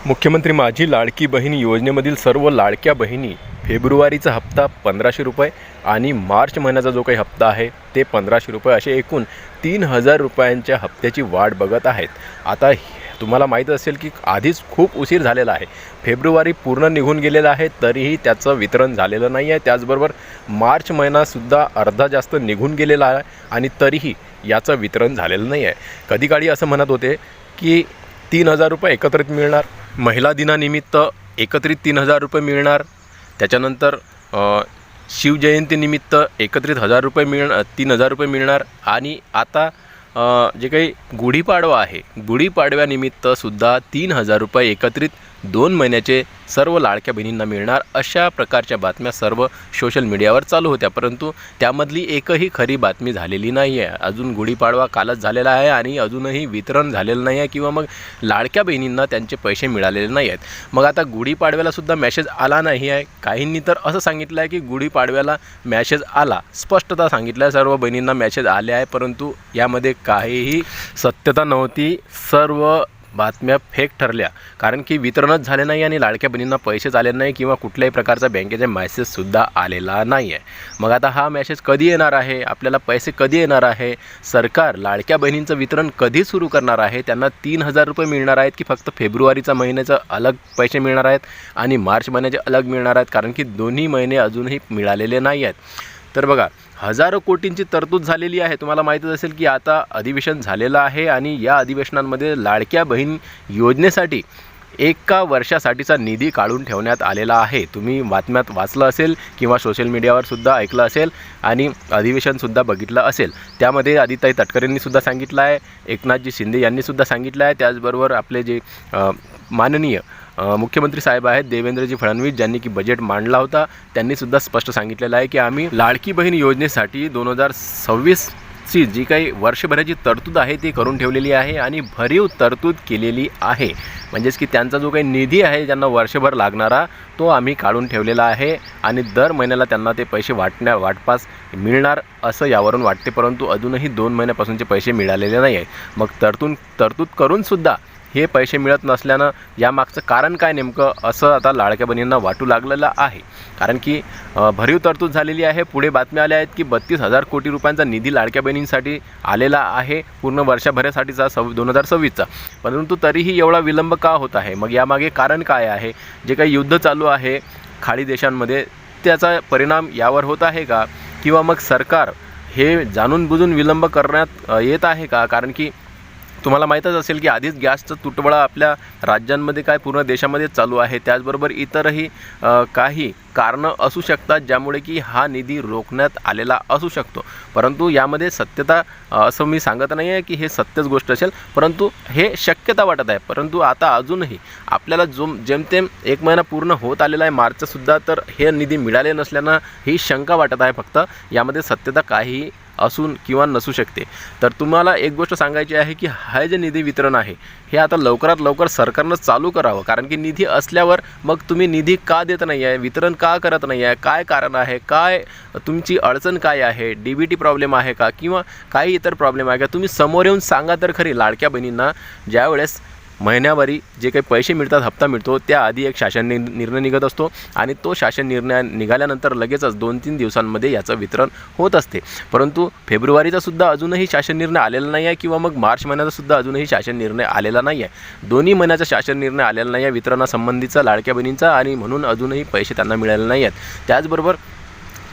मुख्यमंत्री माझी लाडकी बहीण योजनेमधील सर्व लाडक्या बहिणी फेब्रुवारीचा हप्ता 1500 रुपये आणि मार्च महिन्याचा जो काही हप्ता आहे ते 1500 रुपये असे एकूण 3000 रुपयांच्या हप्त्याची वाट बघत आहेत। आता तुम्हाला माहीत असेल की आधीच खूप उशीर झालेला आहे। फेब्रुवारी पूर्ण निघून गेलेला आहे तरीही त्याचं वितरण झालेलं नाही आहे। त्याचबरोबर मार्च महिनासुद्धा अर्धा जास्त निघून गेलेला आहे आणि तरीही याचं वितरण झालेलं नाही आहे। कधी काळी असं म्हणत होते की 3000 रुपये एकत्रित मिळणार, महिला दिनानिमित्त एकत्रित 3000 रुपये मिळणार, त्याच्यानंतर शिवजयंतीनिमित्त एकत्रित 3000 रुपये मिळणार आणि आता जे काही गुढीपाडवा आहे गुढीपाडव्यानिमित्तसुद्धा 3000 रुपये एकत्रित 2 महिन्याचे सर्व लाडक्या बहिणींना मिळणार अशा प्रकारच्या बातम्या सर्व सोशल मीडियावर चालू होत्या। परंतु त्यामधली एकही खरी बातमी झालेली नाही आहे। अजून गुढीपाडवा कालच झालेला आहे आणि अजूनही वितरण झालेलं नाही आहे किंवा मग लाडक्या बहिणींना त्यांचे पैसे मिळालेले नाही आहेत। मग आता गुढीपाडव्यालासुद्धा मेसेज आला नाही आहे। काहींनी तर असं सांगितलं आहे की गुढीपाडव्याला मेसेज आला, स्पष्टता सांगितलं आहे सर्व बहिणींना मेसेज आले आहे, परंतु यामध्ये काहीही सत्यता नव्हती। सर्व बातम्या फेक ठरल्या, कारण की वितरणच झाले नाही आणि लाडक्या बहिणींना पैसेच आले नाही किंवा कुठल्याही प्रकारचा बँकेचा मेसेजसुद्धा आलेला नाही आहे। मग आता हा मेसेज कधी येणार आहे, आपल्याला पैसे कधी येणार आहे, सरकार लाडक्या बहिणींचं वितरण कधी सुरू करणार आहे, त्यांना 3000 रुपये मिळणार आहेत की फक्त फेब्रुवारीचा महिन्याचं अलग पैसे मिळणार आहेत आणि मार्च महिन्याचे अलग मिळणार आहेत, कारण की दोन्ही महिने अजूनही मिळालेले नाही आहेत। तर बघा, हजारो कोटींची तरतूद झालेली आहे। तुम्हाला माहीतच असेल की आता अधिवेशन झालेलं आहे आणि या अधिवेशनांमध्ये लाडक्या बहीण योजनेसाठी एका वर्षासाठीचा निधी काढून ठेवण्यात आलेला आहे। तुम्ही बातम्यात वाचलं असेल किंवा सोशल मीडियावर सुद्धा ऐकलं असेल आणि अधिवेशनसुद्धा बघितलं असेल। त्यामध्ये आदिताई तटकरेंनीसुद्धा सांगितलं आहे, एकनाथजी शिंदे यांनीसुद्धा सांगितलं आहे, त्याचबरोबर आपले जे माननीय मुख्यमंत्री साहेब आहेत देवेंद्रजी फडणवीस ज्यांनी की बजेट मांडला होता, त्यांनीसुद्धा स्पष्ट सांगितलेलं आहे की आम्ही लाडकी बहीण योजनेसाठी 2026ची जी काही वर्षभराची तरतूद आहे ती करून ठेवलेली आहे आणि भरीव तरतूद केलेली आहे। म्हणजेच की त्यांचा जो काही निधी आहे ज्यांना वर्षभर लागणारा तो आम्ही काढून ठेवलेला आहे आणि दर महिन्याला त्यांना ते पैसे वाटपास मिळणार असं यावरून वाटते, परंतु अजूनही 2 महिन्यापासूनचे पैसे मिळालेले नाही आहे। मग तरतूद करूनसुद्धा हे पैसे मिळत नसल्यानं यामागचं कारण काय नेमकं असं आता लाडक्या बहिणींना वाटू लागलेलं आहे, कारण की भरीव तरतूद झालेली आहे। पुढे बातम्या आल्या आहेत की 32,000 कोटी रुपयांचा निधी लाडक्या बहिणींसाठी आलेला आहे पूर्ण वर्षभरासाठीचा 2026चा, परंतु तरीही एवढा विलंब का होत आहे? मग यामागे कारण काय आहे? जे काही युद्ध चालू आहे खाडी देशांमध्ये त्याचा परिणाम यावर होत आहे का, किंवा मग सरकार हे जाणून बुजून विलंब करण्यात येत आहे का? कारण की तुम्हाला माहीतच असेल की आधीच गॅसचा तुटवडा आपल्या राज्यांमध्ये काय पूर्ण देशामध्ये चालू आहे। त्याचबरोबर इतरही काही कारणं असू शकतात ज्यामुळे की हा निधी रोखण्यात आलेला असू शकतो, परंतु यामध्ये सत्यता असं मी सांगत नाही आहे की हे सत्यच गोष्ट असेल, परंतु हे शक्यता वाटत आहे। परंतु आता अजूनही आपल्याला जेमतेम 1 महिना पूर्ण होत आलेला आहे मार्चसुद्धा, तर हे निधी मिळाले नसल्यानं ही शंका वाटत आहे। फक्त यामध्ये सत्यता काहीही असून किंवा नसू शकते। तर तुम्हाला एक गोष्ट सांगायची आहे की हा जे निधी वितरण आहे हे आता लवकरात लवकर सरकारनं चालू करावं, कारण की निधी असल्यावर मग तुम्ही निधी का देत नाही आहे, वितरण का करत नाही आहे, काय कारण आहे, काय तुमची अडचण काय आहे, DBT प्रॉब्लेम आहे का किंवा काही इतर प्रॉब्लेम आहे का, तुम्ही समोर येऊन सांगा तर खरी। लाडक्या बहिणींना ज्यावेळेस महिन्यावारी जे काही पैसे मिळतात, हप्ता मिळतो, त्याआधी एक शासन निर्णय निघत असतो आणि तो शासन निर्णय निघाल्यानंतर लगेचच 2-3 दिवसांमध्ये याचं वितरण होत असते, परंतु फेब्रुवारीचा सुद्धा अजूनही शासन निर्णय आलेला नाही आहे किंवा मग मार्च महिन्याचा सुद्धा अजूनही शासन निर्णय आलेला नाही आहे। दोन्ही महिन्याचा शासन निर्णय आलेला नाही आहे वितरणासंबंधीचा लाडक्या बहिणींचा, आणि म्हणून अजूनही पैसे त्यांना मिळालेले नाही आहेत। त्याचबरोबर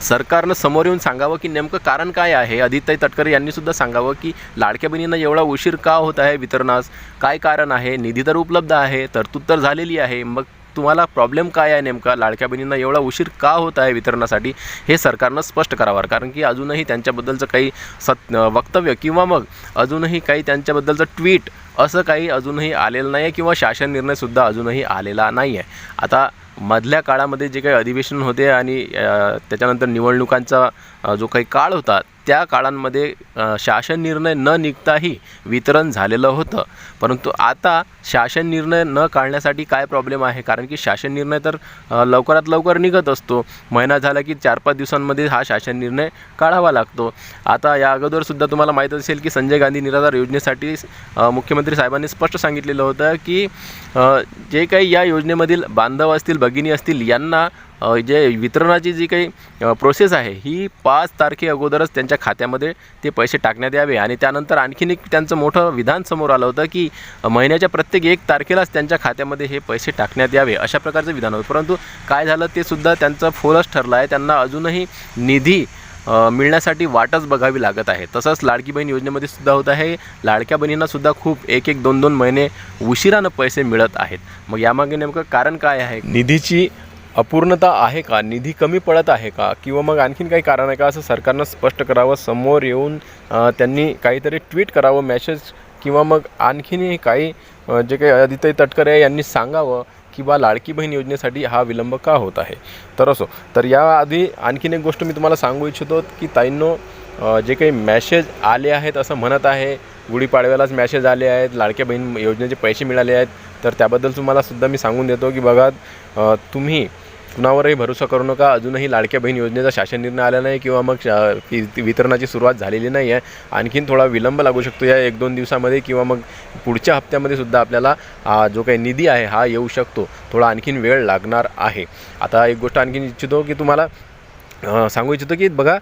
सरकारनं समोर येऊन सांगावं की नेमकं कारण काय आहे। आदिताई तटकरे यांनीसुद्धा सांगावं की लाडक्या बहिणींना एवढा उशीर का होत आहे वितरणास, काय कारण आहे, निधी तर उपलब्ध आहे, तरतूद तर झालेली आहे, मग तुम्हाला प्रॉब्लेम काय आहे नेमका, लाडक्या बहिणींना एवढा उशीर का होत आहे वितरणासाठी, हे सरकारनं स्पष्ट करावं, कारण की अजूनही त्यांच्याबद्दलचं काही वक्तव्य किंवा मग अजूनही काही त्यांच्याबद्दलचं ट्विट असं काही अजूनही आलेलं नाही आहे किंवा शासन निर्णयसुद्धा अजूनही आलेला नाही आहे। आता मधल्या काळामध्ये जे काही अधिवेशन होते आणि त्याच्यानंतर निवडणुकांचा जो काही काळ होता त्या काळांमध्ये शासन निर्णय न निघताही वितरण झालेलं होतं. परंतु आता शासन निर्णय न काढण्यासाठी काय प्रॉब्लेम आहे, कारण की शासन निर्णय तर लवकरात लवकर निघत असतो. महिना झाला की 4-5 दिवसांमध्ये हा शासन निर्णय काढावा लागतो. आता या अगोदरसुद्धा तुम्हाला माहीत असेल की संजय गांधी निराधार योजनेसाठी मुख्यमंत्री साहेबांनी स्पष्ट सांगितलेलं होतं की जे काही या योजनेमधील बांधव असतील, भगिनी असतील, यांना जे वितरणाची जी काही प्रोसेस आहे ही 5 तारखे अगोदरच त्यांच्या खात्यामध्ये ते पैसे टाकण्यात यावे. आणि त्यानंतर आणखीन एक त्यांचं मोठं विधान समोर आलं होतं की महिन्याच्या प्रत्येक 1 तारखेलाच त्यांच्या खात्यामध्ये हे पैसे टाकण्यात यावे, अशा प्रकारचं विधान होतं. परंतु काय झालं ते सुद्धा त्यांचं फोलच ठरलं आहे. त्यांना अजूनही निधी मिळण्यासाठी वाटच बघावी लागत आहे. तसंच लाडकी बहीण योजनेमध्ये सुद्धा होत आहे. लाडक्या बहिणींनासुद्धा खूप 1-2 महिने उशिरानं पैसे मिळत आहेत. मग यामागे नेमकं कारण काय आहे? निधीची अपूर्णता आहे का, निधी कमी पडत आहे का, किंवा मग आणखीन काही कारण आहे का, असं सरकारनं स्पष्ट करावं. समोर येऊन त्यांनी काहीतरी ट्विट करावं, मेसेज, किंवा मग आणखीनही काही जे काही आदित्य तटकरे यांनी सांगावं की बा लाडकी बहीण योजनेसाठी हा विलंब का होत आहे. तर असो, तर याआधी आणखीन एक गोष्ट मी तुम्हाला सांगू इच्छितो की ताईंनो, जे काही मॅसेज आले आहेत असं म्हणत आहे, गुढीपाडव्यालाच मॅसेज आले आहेत, लाडक्या बहीण योजनेचे पैसे मिळाले आहेत. तर त्याबद्दल तुम्हाला सुद्धा मी सांगून देतो की बघा, तुम्ही कुणावरही भरोसा करू नका. अजूनही लाडक्या बहीण योजनेचा शासन निर्णय आला नाही किंवा मग वितरणाची सुरुवात झालेली नाही आहे. आणखीन थोडा विलंब लागू शकतो या 1-2 दिवसामध्ये, किंवा मग पुढच्या हप्त्यामध्ये सुद्धा आपल्याला जो काही निधी आहे हा येऊ शकतो. थोडा आणखीन वेळ लागणार आहे. आता एक गोष्ट आणखीन इच्छितो की तुम्हाला सांगू इच्छितो की बघा,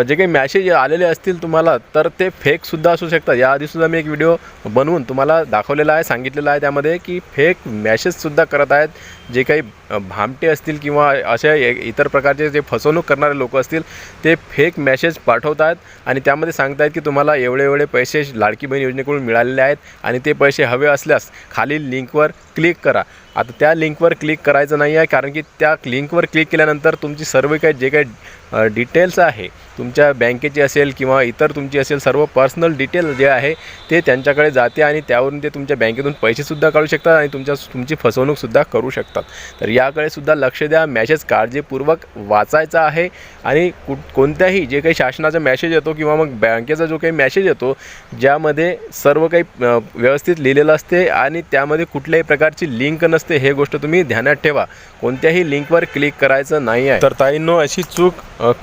जे काही मॅसेज आलेले असतील तुम्हाला, तर ते फेकसुद्धा असू शकतात. याआधीसुद्धा मी एक व्हिडिओ बनवून तुम्हाला दाखवलेला आहे, सांगितलेलं आहे त्यामध्ये की फेक मॅसेजसुद्धा करत आहेत. जे काही भामटे असतील किंवा अशा इतर प्रकारचे जे फसवणूक करणारे लोक असतील, ते फेक मॅसेज पाठवत आहेत आणि त्यामध्ये सांगत आहेत की तुम्हाला एवढे पैसे लाडकी बहीण योजनेकडून मिळालेले आहेत आणि ते पैसे हवे असल्यास खालील लिंकवर क्लिक करा. आता त्या लिंकवर क्लिक करायचं नाही आहे, कारण की त्या लिंकवर क्लिक केल्यानंतर तुमची सर्व काही जे काही डिटेल्स आहे, तुमच्या बँकेची असेल किंवा इतर तुमची असेल, सर्व पर्सनल डिटेल जे आहे ते त्यांच्याकडे जाते आणि त्यावरून ते तुमच्या बँकेतून पैसेसुद्धा काढू शकतात आणि तुमची फसवणूकसुद्धा करू शकतात. तर याकडे सुद्धा लक्ष द्या. मॅसेज काळजीपूर्वक वाचायचा आहे आणि कोणत्याही जे काही शासनाचा मॅसेज येतो किंवा मग बँकेचा जो काही मॅसेज येतो, ज्यामध्ये सर्व काही व्यवस्थित लिहिलेलं असते आणि त्यामध्ये कुठल्याही प्रकारची लिंक नसते, हे गोष्ट तुम्ही ध्यानात ठेवा. कोणत्याही लिंकवर क्लिक करायचं नाही आहे. तर ताईंनो, अशी चूक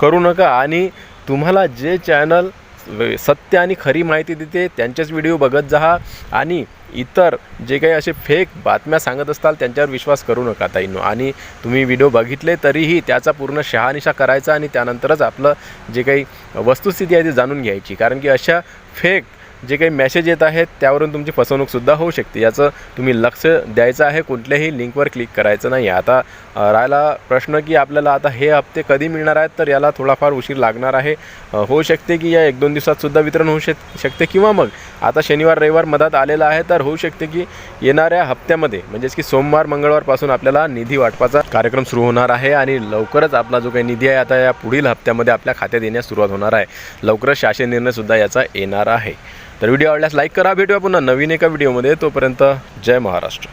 करू नका. आणि तुम्हाला जे चॅनल सत्य आणि खरी माहिती देते त्यांचेच व्हिडिओ बघत जा आणि इतर जे काही असे फेक बातम्या सांगत असताल त्यांच्यावर विश्वास करू नका ताईंनो. आणि तुम्ही व्हिडिओ बघितले तरीही त्याचा पूर्ण शहानिशा करायचा आणि त्यानंतरच आपलं जे काही वस्तुस्थिती आहे ती जाणून घ्यायची, कारण की अशा फेक जे काही मेसेज येत आहेत त्यावरून तुमची फसवणूकसुद्धा होऊ शकते. याचं तुम्ही लक्ष द्यायचं आहे. कुठल्याही लिंकवर क्लिक करायचं नाही. आता राहिला प्रश्न की आपल्याला आता हे हप्ते कधी मिळणार आहेत, तर याला थोडाफार उशीर लागणार आहे. होऊ शकते की या 1-2 दिवसातसुद्धा वितरण होऊ शकते, किंवा मग आता शनिवार रविवार मधात आलेला आहे, तर होऊ शकते की येणाऱ्या हप्त्यामध्ये म्हणजेच की सोमवार मंगळवारपासून आपल्याला निधी वाटपाचा कार्यक्रम सुरू होणार आहे आणि लवकरच आपला जो काही निधी आहे आता या पुढील हप्त्यामध्ये आपल्या खात्यात येण्यास सुरुवात होणार आहे. लवकरच शासन निर्णयसुद्धा याचा येणार आहे. तर व्हिडिओ आवडल्यास लाईक करा. भेटूया पुन्हा नवीन एका व्हिडिओमध्ये. तोपर्यंत जय महाराष्ट्र.